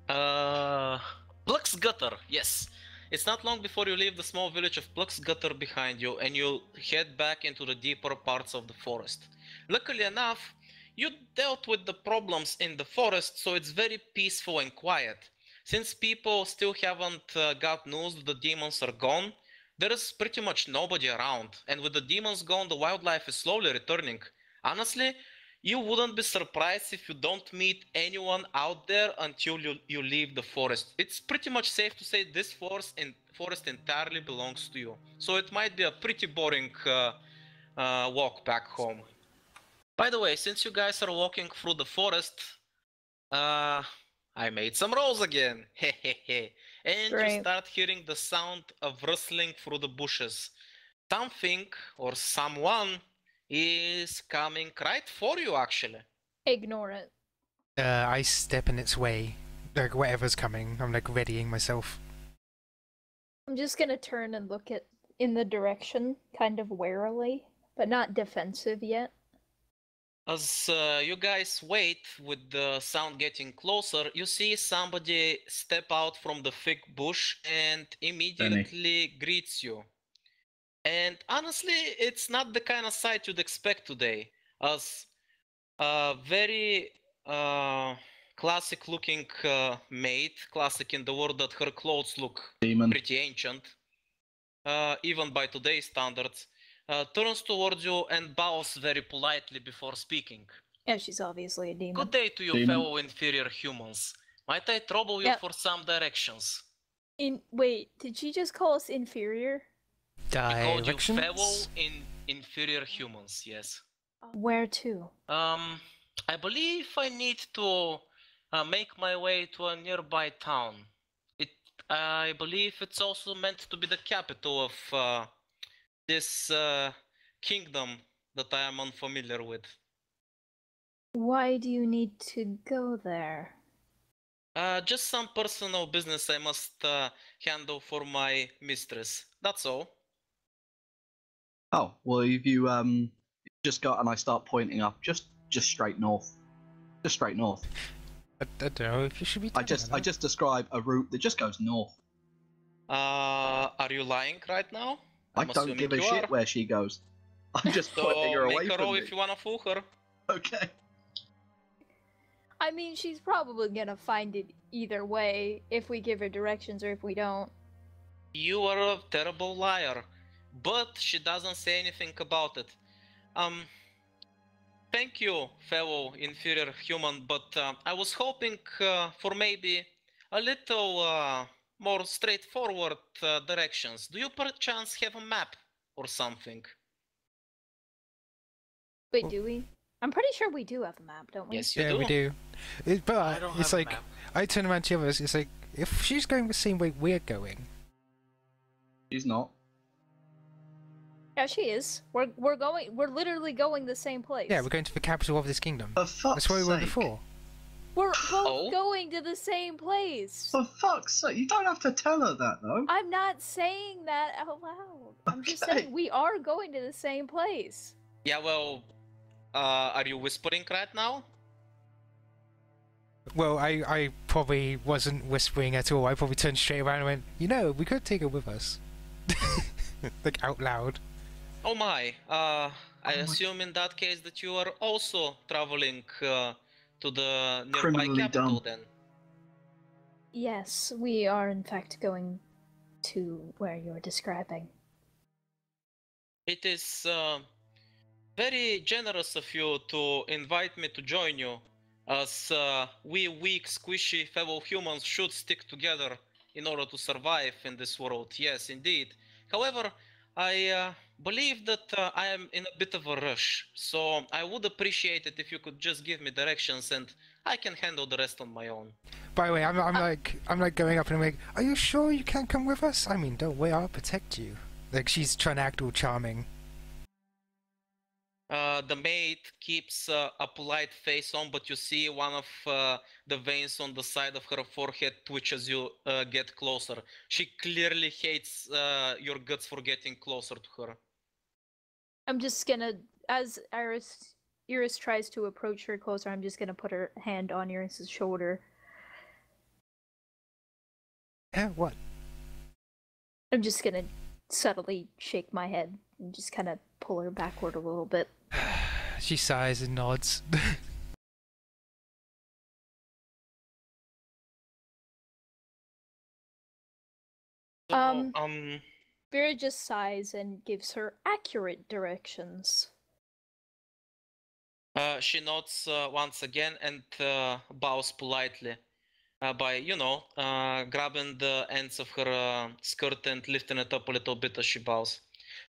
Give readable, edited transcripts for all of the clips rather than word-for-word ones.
Uh, Plux Gutter, yes. It's not long before you leave the small village of Plux Gutter behind you and you'll head back into the deeper parts of the forest. Luckily enough, you dealt with the problems in the forest, so it's very peaceful and quiet. Since people still haven't got news that the demons are gone, there is pretty much nobody around, and with the demons gone, the wildlife is slowly returning. Honestly, you wouldn't be surprised if you don't meet anyone out there until you leave the forest. It's pretty much safe to say this forest entirely belongs to you. So it might be a pretty boring walk back home. By the way, since you guys are walking through the forest, I made some rolls again. Hehehe. And you Great. start hearing the sound of rustling through the bushes. Something or someone is coming right for you, actually. Ignore it. I step in its way, like whatever's coming. I'm like readying myself. I'm just gonna turn and look in the direction, kind of warily, but not defensive yet. As you guys wait with the sound getting closer, you see somebody step out from the thick bush and immediately greets you. And honestly, it's not the kind of sight you'd expect today, as a very classic looking maid, classic in the word that her clothes look pretty ancient, even by today's standards, turns towards you and bows very politely before speaking. Yeah, she's obviously a demon. Good day to you, fellow inferior humans. Might I trouble you for some directions? Wait, did she just call us inferior? She called you Directions? fellow inferior humans, yes. Where to? I believe I need to make my way to a nearby town. I believe it's also meant to be the capital of this kingdom that I am unfamiliar with. Why do you need to go there? Just some personal business I must handle for my mistress. That's all. Oh, well, if you just got, and I start pointing up, just straight north. Just straight north. I don't know if you should be. I just describe a route that just goes north. Are you lying right now? I don't give a shit where she goes. I'm just pointing her away make a from roll me. if you wanna fool her. Okay. I mean, she's probably gonna find it either way, if we give her directions or if we don't. You are a terrible liar, but she doesn't say anything about it. Thank you, fellow inferior human, but I was hoping for maybe a little more straightforward directions. Do you perchance have a map or something? Wait, do we? I'm pretty sure we do have a map, don't we? Yes, you do. Yeah, we do. But it's like, map. I turn around to the others, it's like, if she's going the same way we're going. She's not. Yeah, she is. We're literally going the same place. Yeah, we're going to the capital of this kingdom. For fuck's That's where we were sake. before. We're both going to the same place. For fuck's sake, you don't have to tell her that, though. I'm not saying that out loud. I'm just Okay. saying we are going to the same place. Yeah, well, are you whispering right now? Well, I probably wasn't whispering at all. I probably turned straight around and went, you know, we could take her with us. Like, out loud. Oh my, I assume in that case that you are also traveling to the nearby Criminally capital dumb. then. Yes, we are in fact going to where you're describing. It is very generous of you to invite me to join you, as we weak, squishy fellow humans should stick together in order to survive in this world. Yes, indeed. However, I believe that I am in a bit of a rush, so I would appreciate it if you could just give me directions and I can handle the rest on my own. By the way, I'm like going up and I'm like, are you sure you can't come with us? I mean, don't worry, I'll protect you. Like, she's trying to act all charming. The maid keeps a polite face on, but you see one of the veins on the side of her forehead twitch as you get closer. She clearly hates your guts for getting closer to her. I'm just gonna, as Iris tries to approach her closer, I'm just gonna put her hand on Iris's shoulder. What? I'm just gonna subtly shake my head and just kind of pull her backward a little bit. She sighs and nods. So, Vira just sighs and gives her accurate directions. she nods once again and bows politely by, grabbing the ends of her skirt and lifting it up a little bit as she bows.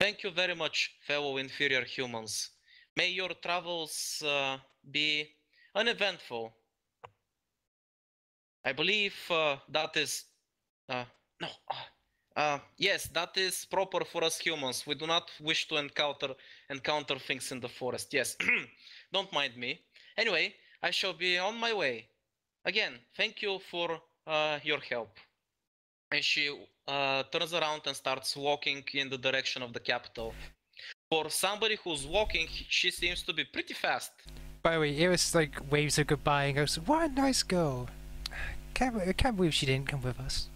Thank you very much, fellow inferior humans. May your travels be uneventful. I believe that is... yes, that is proper for us humans. We do not wish to encounter things in the forest. Yes, don't mind me. Anyway, I shall be on my way. Again, thank you for your help. And she turns around and starts walking in the direction of the capital. For somebody who's walking, she seems to be pretty fast. By the way, Iris like waves her goodbye and goes, "What a nice girl. Can't believe she didn't come with us."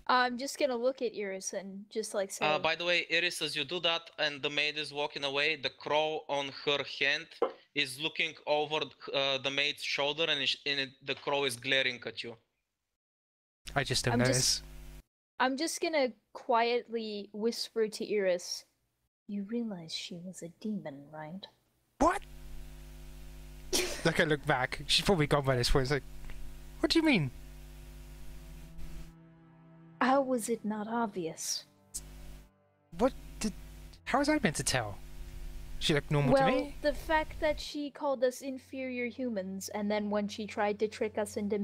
I'm just gonna look at Iris and just like say... By the way, Iris, as you do that and the maid is walking away, the crow on her hand is looking over the maid's shoulder and the crow is glaring at you. I just don't notice. I'm just gonna quietly whisper to Iris, "You realize she was a demon, right?" What? Like I look back, she's probably gone by this point. It's like, what do you mean? How was it not obvious? How was I meant to tell? She looked normal to me? Well, the fact that she called us inferior humans, and then when she tried to trick us into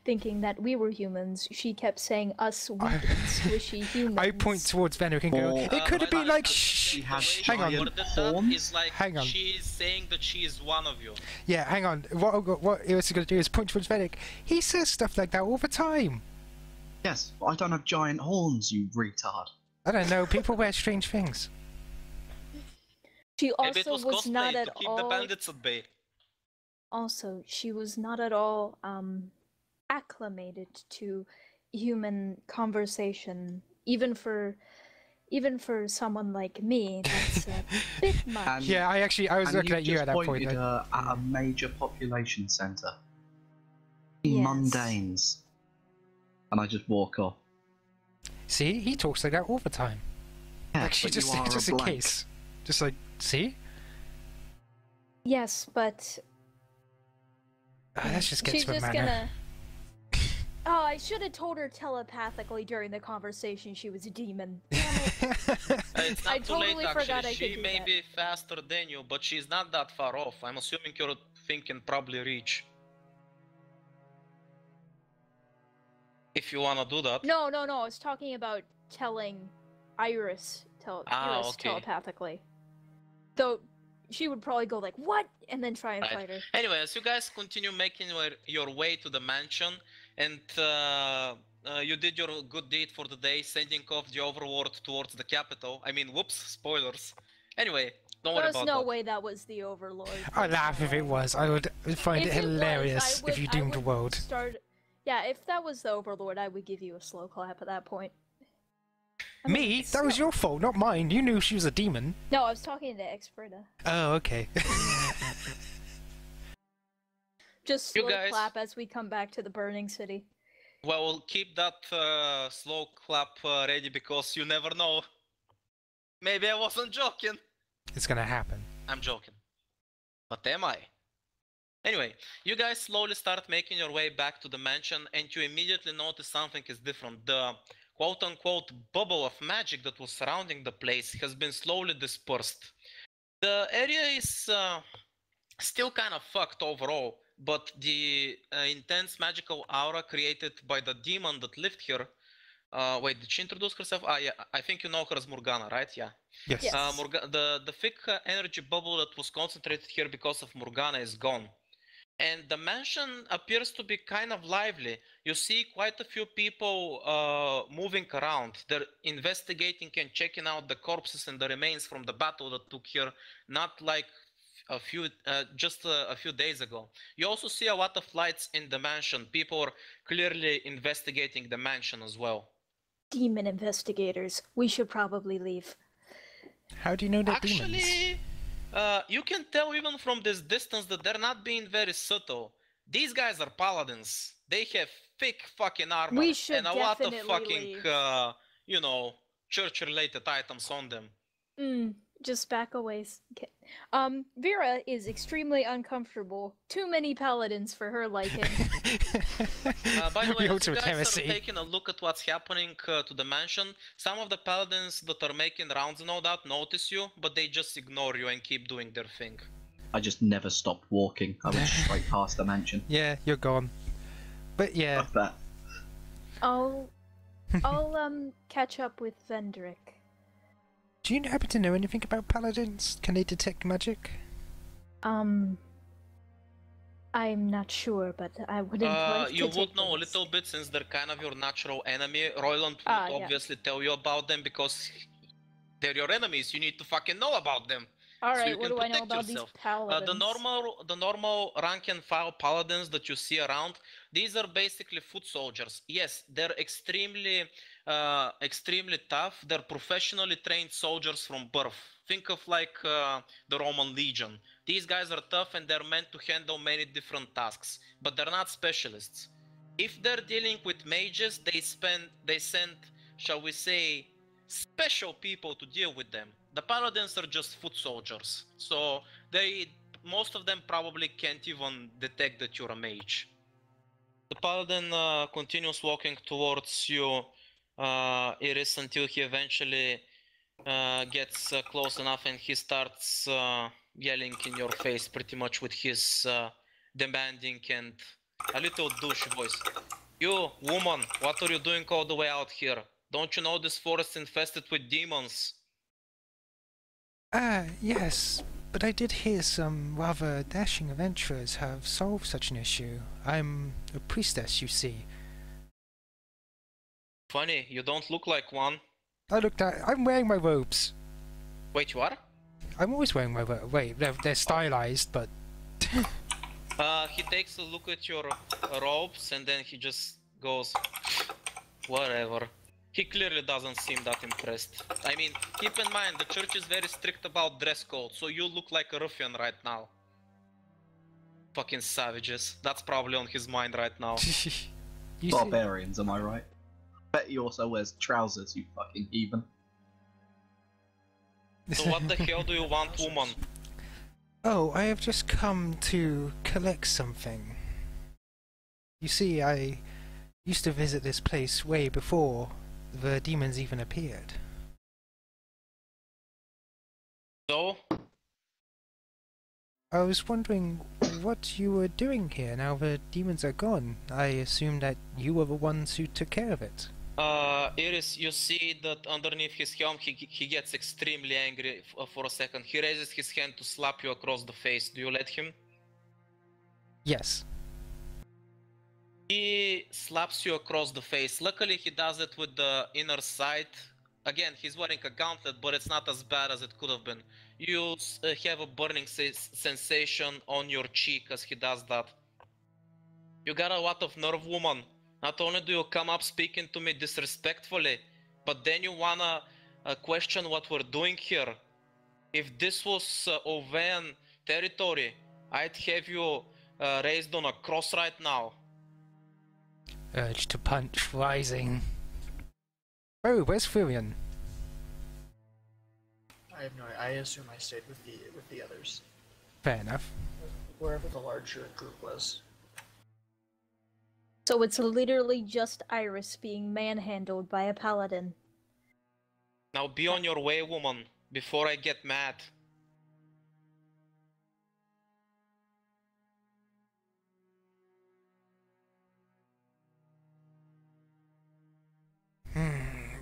thinking that we were humans, she kept saying us weak and squishy humans. I point towards Vendrik and go, it could have been like, hang on. Hang on. She's saying that she is one of you. Yeah, hang on. What Iris is going to do is point towards Vendrik. He says stuff like that all the time. Yes, but I don't have giant horns, you retard. I don't know, people wear strange things. She Maybe it also was was cosplay not to at keep all... the bandits at bay. Also, she was not at all acclimated to human conversation, even for someone like me. That's a bit much. And, Yeah, I was looking at you at that point. pointed her at a major population centre. Yes. Mundanes. And I just walk off. See, he talks like that all the time. Yeah, Like she but just you are just a in blank. case. Just like, see? Yes, Let's just get she's to the just manner. gonna... Oh, I should have told her telepathically during the conversation she was a demon. Damn it. It's not I too late, totally actually. forgot I She could do may that. be faster than you, but she's not that far off. I'm assuming you're thinking probably reach. If you wanna do that. No, I was talking about telling Iris, Iris okay. telepathically. Though she would probably go like, "What?" and then try and Right. fight her. Anyway, as you guys continue making your way to the mansion, and you did your good deed for the day, sending off the overlord towards the capital. I mean, whoops, spoilers. Anyway, don't worry There's about no that. way that was the Overlord. I'd laugh if it was. I would find it If it was, hilarious I if you would- doomed I the would world. Yeah, if that was the Overlord, I would give you a slow clap at that point. I Me? mean, That was slow. your fault, not mine. You knew she was a demon. No, I was talking to Experta. Oh, okay. Just You slow guys- clap as we come back to the burning city. Well, we'll keep that slow clap ready because you never know. Maybe I wasn't joking. It's gonna happen. I'm joking. But am I? Anyway, you guys slowly start making your way back to the mansion and you immediately notice something is different. The quote-unquote bubble of magic that was surrounding the place has been slowly dispersed. The area is still kind of fucked overall, but the intense magical aura created by the demon that lived here... wait, did she introduce herself? Yeah, I think you know her as Morgana, right? Yeah. Yes. Yes. The thick energy bubble that was concentrated here because of Morgana is gone. And the mansion appears to be kind of lively. You see quite a few people moving around. They're investigating and checking out the corpses and the remains from the battle that took here. Not like a few days ago. You also see a lot of lights in the mansion. People are clearly investigating the mansion as well. Demon investigators. We should probably leave. How do you know they're Actually, demons? you can tell even from this distance that they're not being very subtle. These guys are paladins. They have thick fucking armor We should and a lot of definitely fucking, leave. you know, church-related items on them. Just back away. Vira is extremely uncomfortable. Too many paladins for her liking. By the way, The as you ultimate guys are heresy. taking a look at what's happening to the mansion, some of the paladins that are making rounds and all that notice you, but they just ignore you and keep doing their thing. I just never stopped walking. I went straight past the mansion. Yeah, you're gone. But yeah, Fuck that. I'll catch up with Vendrik. do you happen to know anything about paladins? Can they detect magic? I'm not sure, but I wouldn't like to You take would know the a little risk. bit since they're kind of your natural enemy. Royland would Ah, yeah. obviously tell you about them because they're your enemies. You need to fucking know about them. So Alright, you what can do I know protect about yourself. these paladins? The normal rank and file paladins that you see around, these are basically foot soldiers. Yes, they're extremely tough. They're professionally trained soldiers from birth. Think of like the Roman legion. These guys are tough and they're meant to handle many different tasks, but they're not specialists. If they're dealing with mages, they send, shall we say, special people to deal with them. The paladins are just foot soldiers, so most of them probably can't even detect that you're a mage. The paladin continues walking towards you, Iris, until he eventually gets close enough and he starts yelling in your face pretty much with his demanding and a little douche voice. You, woman, what are you doing all the way out here? Don't you know this forest is infested with demons? Yes, but I did hear some rather dashing adventurers have solved such an issue. I'm a priestess, you see. Funny, you don't look like one. I'm wearing my robes. Wait, you are? I'm always wearing my robes. Wait, they're stylized, but... He takes a look at your robes and then he just goes, whatever. He clearly doesn't seem that impressed. I mean, keep in mind, the church is very strict about dress code, so you look like a ruffian right now. Fucking savages. That's probably on his mind right now. You see- Barbarians, am I right? Bet he also wears trousers, you fucking heathen. So what the hell do you want, woman? Oh, I have just come to collect something. You see, I used to visit this place way before the demons even appeared. So? I was wondering what you were doing here now the demons are gone. I assumed that you were the ones who took care of it. Iris, you see that underneath his helm he gets extremely angry for a second. He raises his hand to slap you across the face. Do you let him? Yes. He slaps you across the face. Luckily he does it with the inner sight. Again, he's wearing a gauntlet, but it's not as bad as it could have been. You have a burning sensation on your cheek as he does that. You got a lot of nerve, woman. Not only do you come up speaking to me disrespectfully, but then you wanna question what we're doing here. If this was Oven territory, I'd have you raised on a cross right now. Urge to punch rising. Oh, where's Theron? I have no idea. I assume I stayed with the others. Fair enough. Wherever the larger group was. So it's literally just Iris being manhandled by a paladin. Now be on your way, woman, before I get mad.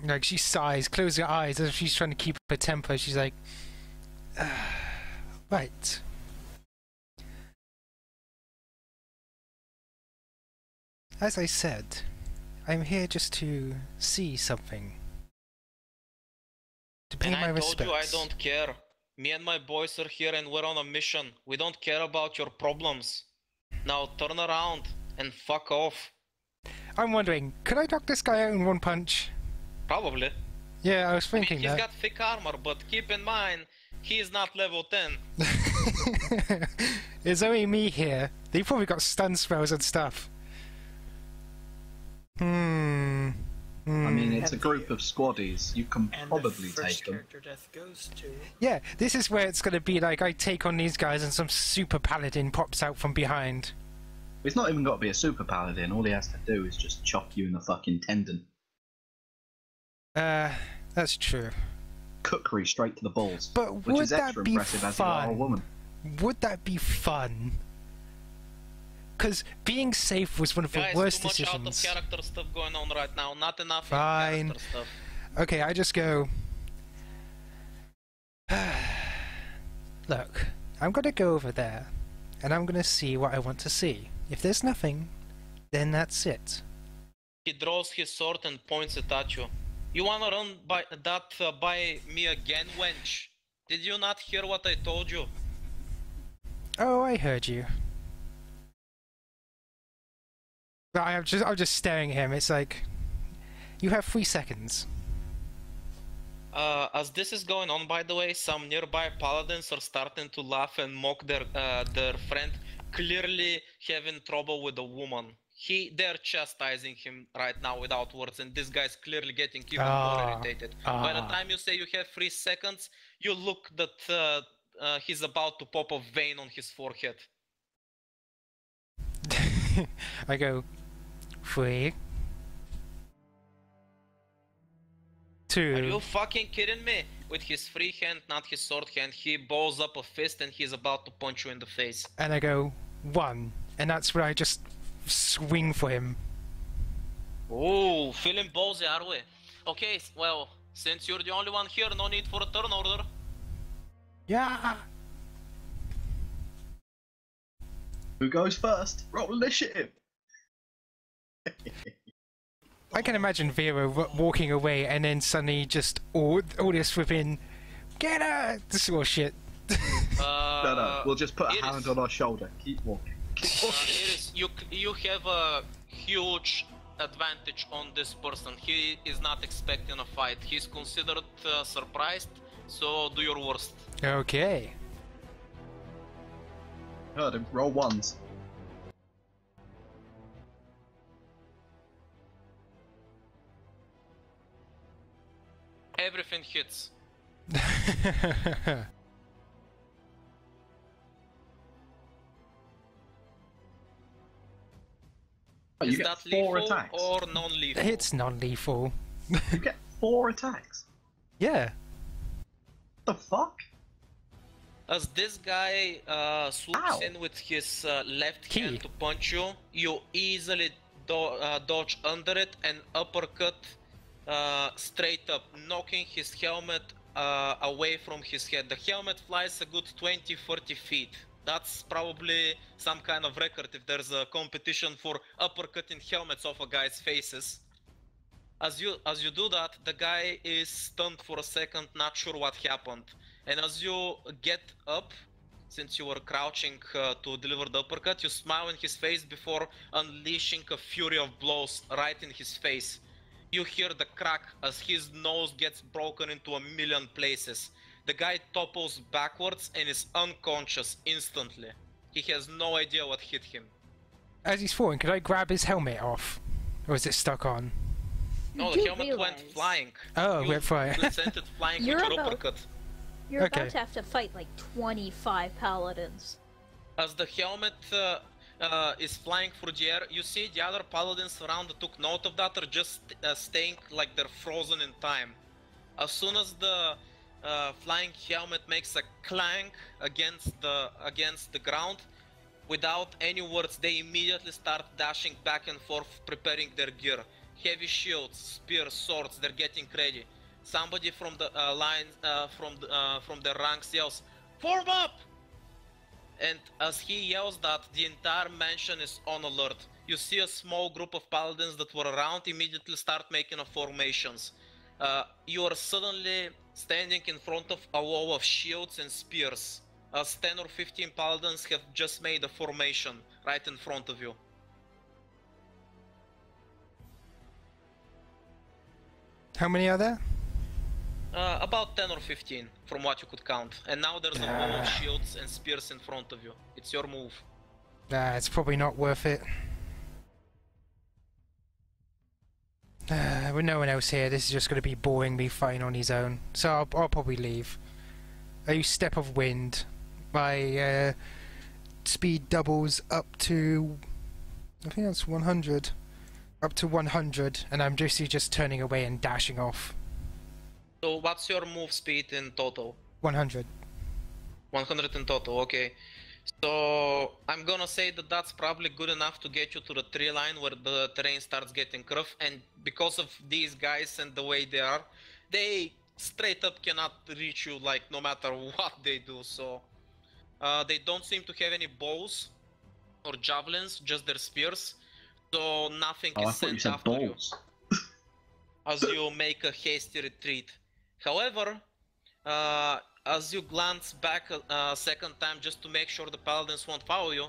Like, she sighs, closes her eyes as if she's trying to keep her temper. She's like, right. As I said, I'm here just to see something. To pay And my I told respects. you I don't care. Me and my boys are here and we're on a mission. We don't care about your problems. Now turn around and fuck off. I'm wondering, could I knock this guy out in one punch? Probably. Yeah, I was I mean, thinking he's that. got thick armor, but keep in mind, he's not level 10. It's only me here. They probably got stun spells and stuff. I mean, it's a And group the- of squaddies. You can And probably the first take them. character death goes to... Yeah, this is where it's going to be like I take on these guys and some super paladin pops out from behind. He's not even got to be a super paladin. All he has to do is just chop you in the fucking tendon. That's true. Cookery straight to the balls. But which would is that extra be impressive as you are a fun? woman. Would that be fun? Because being safe was one of the Guys, worst too much decisions. out of character stuff going on right now. Not enough Fine. in character stuff. Okay, I just go... Look, I'm going to go over there, and I'm going to see what I want to see. If there's nothing, then that's it. He draws his sword and points it at you. You wanna run by me again, wench? Did you not hear what I told you? Oh, I heard you. But I'm just staring at him. It's like, you have 3 seconds. As this is going on, by the way, some nearby paladins are starting to laugh and mock their friend, clearly having trouble with a woman. They're chastising him right now without words, and this guy's clearly getting even more irritated. By the time you say you have 3 seconds, you look that he's about to pop a vein on his forehead. I go, 3, 2. Are you fucking kidding me? With his free hand, not his sword hand, he balls up a fist and he's about to punch you in the face. And I go, 1. And that's where I just swing for him. Oh, feeling ballsy, are we? Okay, well, since you're the only one here, no need for a turn order. Yeah! Who goes first? Roll initiative! I can imagine Vira walking away and then suddenly just all this within, get her! This sort of shit. No, we'll just put a Iris. hand on our shoulder. Keep walking. Iris, you have a huge advantage on this person. He is not expecting a fight. He's considered surprised, so do your worst. Okay. Heard him. Roll ones. Everything hits. Oh, Is you get that 4 lethal attacks. or non-lethal? It's non-lethal. You get 4 attacks. Yeah. What the fuck? As this guy swoops Ow. in with his left Key. hand to punch you, you easily dodge under it and uppercut straight up, knocking his helmet away from his head. The helmet flies a good 20-30 feet. That's probably some kind of record if there's a competition for uppercutting helmets off a guy's faces. As you do that, the guy is stunned for a second, not sure what happened. And as you get up, since you were crouching to deliver the uppercut, you smile in his face before unleashing a fury of blows right in his face. You hear the crack as his nose gets broken into a million places. The guy topples backwards and is unconscious instantly. He has no idea what hit him. As he's falling, could I grab his helmet off? Or is it stuck on? No, You the do helmet went realize flying. Oh, You went flying. sent it flying You're with your about- uppercut. You're Okay. about to have to fight like 25 paladins. As the helmet is flying through the air, you see the other paladins around that took note of that are just staying like they're frozen in time. As soon as the flying helmet makes a clank against the ground, without any words, they immediately start dashing back and forth, preparing their gear. Heavy shields, spears, swords, they're getting ready. Somebody from the from the ranks yells, "Form up!" And as he yells that, the entire mansion is on alert. You see a small group of paladins that were around immediately start making a formations. You are suddenly standing in front of a wall of shields and spears, as 10 or 15 paladins have just made a formation right in front of you. How many are there? About 10 or 15, from what you could count. And now there's a wall of shields and spears in front of you. It's your move. It's probably not worth it. With no one else here, this is just going to be boring me fighting on his own. So I'll probably leave. I use Step of Wind. My speed doubles up to... I think that's 100. Up to 100, and I'm just turning away and dashing off. So what's your move speed in total? 100. 100 in total, okay. So I'm gonna say that that's probably good enough to get you to the tree line where the terrain starts getting rough, and because of these guys and the way they are, they straight up cannot reach you, like, no matter what they do. So they don't seem to have any bows or javelins, just their spears. So nothing is sent after you as you make a hasty retreat. However, as you glance back a second time just to make sure the paladins won't follow you,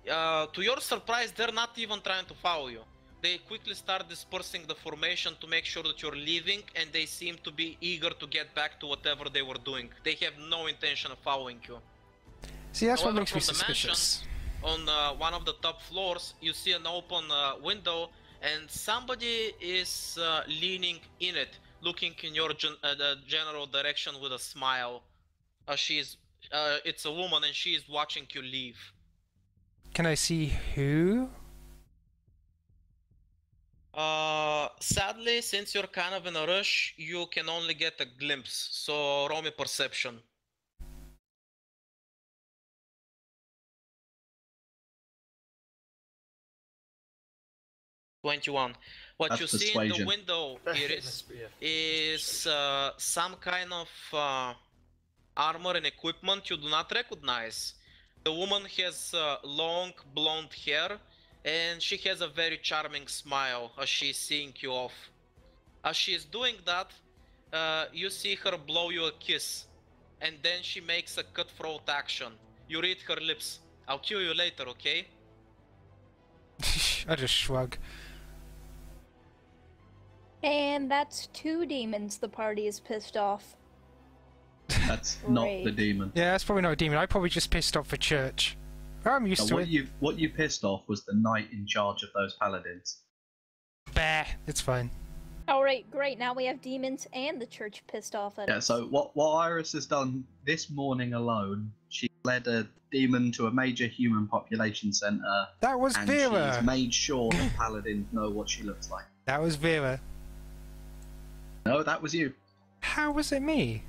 to your surprise, they're not even trying to follow you. They quickly start dispersing the formation to make sure that you're leaving, and they seem to be eager to get back to whatever they were doing. They have no intention of following you. See, that's However, what makes me from the suspicious. On one of the top floors, you see an open window, and somebody is leaning in it, looking in your general direction with a smile. It's a woman, and she is watching you leave. Can I see who? Sadly, since you're kind of in a rush, you can only get a glimpse, so roll me perception. What That's you see in the persuasion. window, Iris, is some kind of armor and equipment you do not recognize. The woman has long blonde hair, and she has a very charming smile as she's seeing you off. As she is doing that, you see her blow you a kiss, and then she makes a cutthroat action. You read her lips. I'll kill you later, okay? I just shrug. And that's 2 demons the party is pissed off. That's not the Great. demon. Yeah, that's probably not a demon. I probably just pissed off for church. I'm used to it. What you pissed off was the knight in charge of those paladins. Bah, it's fine. Alright, great, now we have demons and the church pissed off at Yeah, us. so what Iris has done this morning alone, she led a demon to a major human population centre, That was and Vira. she's made sure the paladins know what she looks like. That was Vira. No, that was you. How was it me?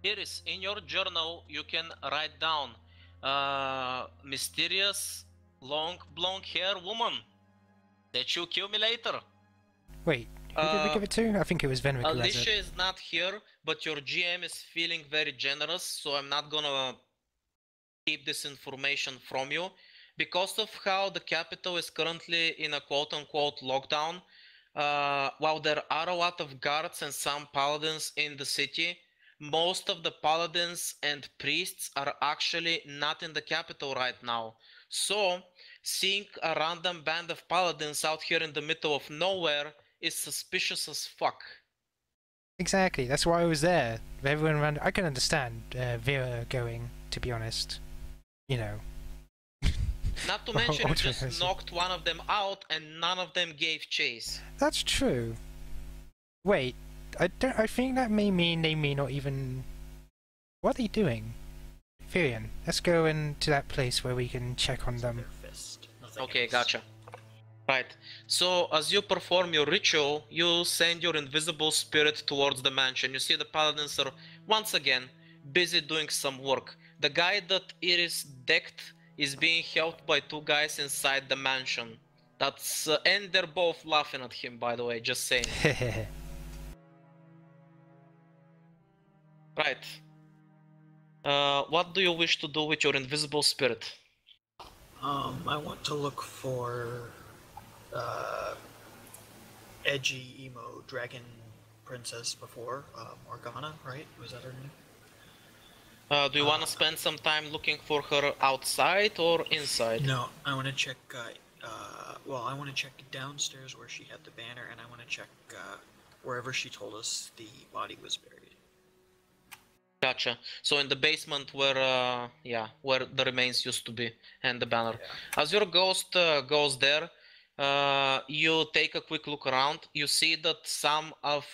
Iris, in your journal, you can write down mysterious, long blonde hair woman that you kill me later. Wait, who did we give it to? I think it was Vendrik who has Alyssia it. is not here, but your GM is feeling very generous, so I'm not gonna keep this information from you. Because of how the capital is currently in a quote-unquote lockdown, while there are a lot of guards and some paladins in the city, most of the paladins and priests are actually not in the capital right now. So, seeing a random band of paladins out here in the middle of nowhere is suspicious as fuck. Exactly, that's why I was there. Everyone around. I can understand Vira going, to be honest. You know. Not to mention you Ultra- just knocked one of them out and none of them gave chase. That's true. Wait, I think that may mean they may not even... What are they doing? Virion, let's go into that place where we can check on them. Their fist. Nothing Okay, else. gotcha. Right. So, as you perform your ritual, you send your invisible spirit towards the mansion. You see the paladins are, once again, busy doing some work. The guy that Iris decked is being helped by 2 guys inside the mansion. That's... and they're both laughing at him, by the way, just saying. Right. What do you wish to do with your invisible spirit? I want to look for edgy emo dragon princess before, Morgana, right? Was that her name? Do you want to spend some time looking for her outside or inside? No, I want to check. Well, I want to check downstairs where she had the banner, and I want to check wherever she told us the body was buried. Gotcha. So in the basement where, where the remains used to be and the banner. Yeah. As your ghost goes there, you take a quick look around. You see that some of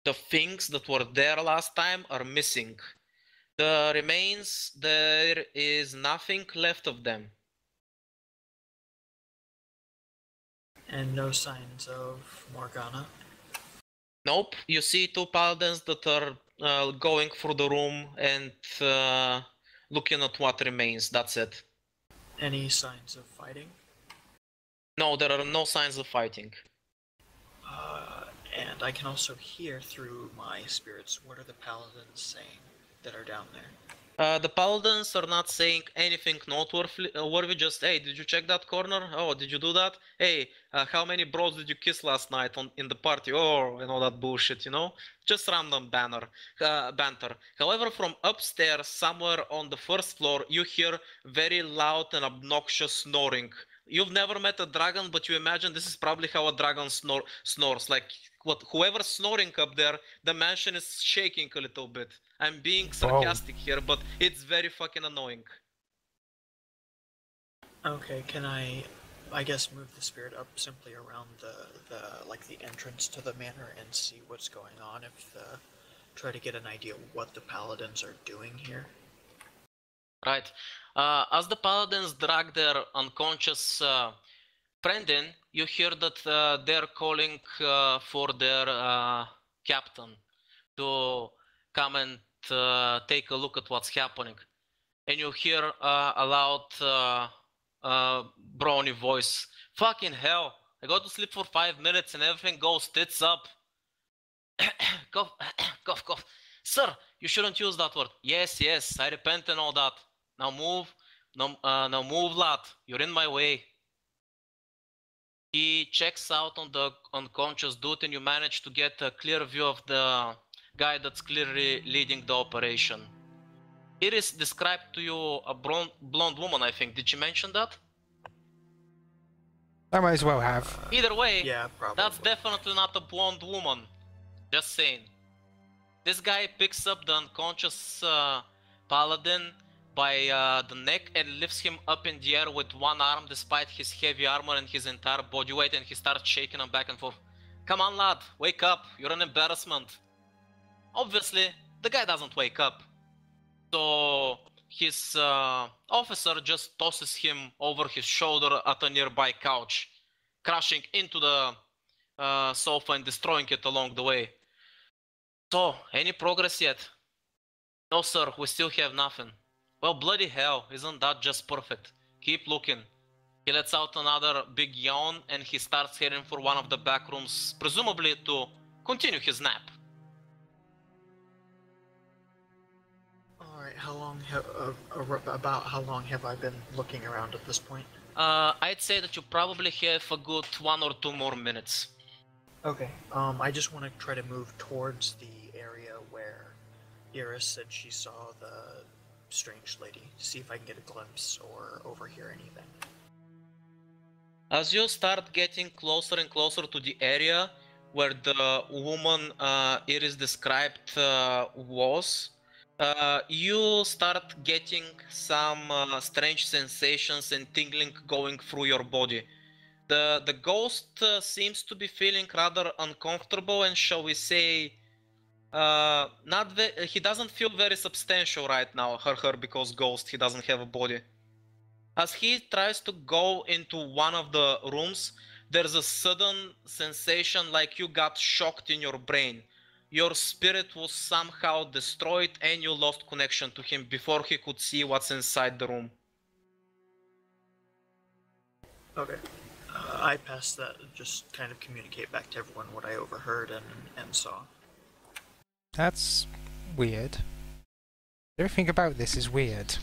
the things that were there last time are missing. The remains, there is nothing left of them. And no signs of Morgana? Nope, you see two paladins that are going through the room and looking at what remains, that's it. Any signs of fighting? No, there are no signs of fighting. And I can also hear through my spirits, what are the paladins saying that are down there? The paladins are not saying anything noteworthy, just, hey, did you check that corner? Oh, did you do that? Hey, how many bros did you kiss last night in the party? Oh, and all that bullshit, you know? Just random banter. However, from upstairs, somewhere on the first floor, you hear very loud and obnoxious snoring. You've never met a dragon, but you imagine this is probably how a dragon snores. Like, whoever's snoring up there, the mansion is shaking a little bit. I'm being sarcastic here, but it's very fucking annoying. Okay, can I guess, move the spirit up simply around the entrance to the manor and see what's going on, try to get an idea what the paladins are doing here? Right. As the paladins drag their unconscious friend in, you hear that they're calling for their captain to come and take a look at what's happening. And you hear a loud brawny voice. Fucking hell, I go to sleep for 5 minutes and everything goes tits up. Cough, cough, cough. Sir, you shouldn't use that word. Yes, I repent and all that. Now move. Now move, lad. You're in my way. He checks out on the unconscious dude and you manage to get a clear view of the guy that's clearly leading the operation. Iris described to you a blonde woman, I think. Did she mention that? I might as well have. Either way, Yeah, probably. that's definitely not a blonde woman. Just saying. This guy picks up the unconscious paladin by the neck and lifts him up in the air with one arm despite his heavy armor and his entire body weight, and he starts shaking him back and forth. Come on, lad, wake up, you're an embarrassment. Obviously, the guy doesn't wake up. So his officer just tosses him over his shoulder at a nearby couch, crashing into the sofa and destroying it along the way. So, any progress yet? No, sir, we still have nothing. Well, bloody hell, isn't that just perfect? Keep looking. He lets out another big yawn and he starts heading for one of the back rooms, presumably to continue his nap. Alright, about how long have I been looking around at this point? I'd say that you probably have a good 1 or 2 more minutes. Okay, I just want to try to move towards the area where Iris said she saw the strange lady, see if I can get a glimpse or overhear anything. As you start getting closer and closer to the area where the woman Iris described was, you start getting some strange sensations and tingling going through your body. The ghost seems to be feeling rather uncomfortable and, shall we say, he doesn't feel very substantial right now, her because ghost, he doesn't have a body. As he tries to go into one of the rooms, there's a sudden sensation like you got shocked in your brain. Your spirit was somehow destroyed and you lost connection to him before he could see what's inside the room. Okay. I pass that, just kind of communicate back to everyone what I overheard and saw. That's weird. Everything about this is weird.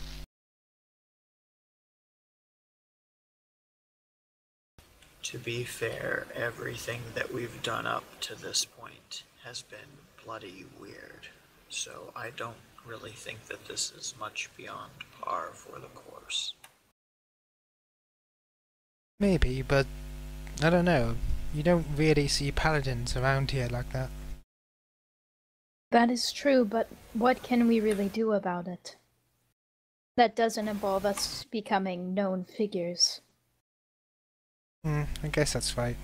To be fair, everything that we've done up to this point has been bloody weird, so I don't really think that this is much beyond par for the course. Maybe, but I don't know. You don't really see paladins around here like that. That is true, but what can we really do about it? That doesn't involve us becoming known figures. I guess that's right.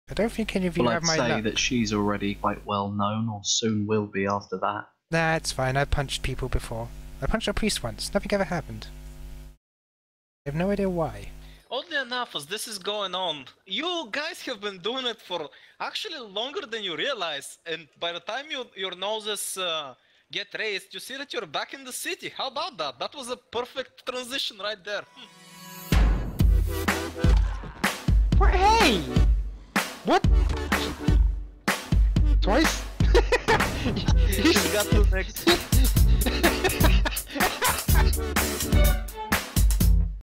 I don't think any of you Well, have I'd my say luck. that she's already quite well known, or soon will be after that. Nah, it's fine. I've punched people before. I punched a priest once. Nothing ever happened. I have no idea why. Oddly enough, as this is going on, you guys have been doing it for actually longer than you realize, and by the time your noses get raised, you see that you're back in the city. How about that? That was a perfect transition right there. Hey! What? Twice? He's got the next.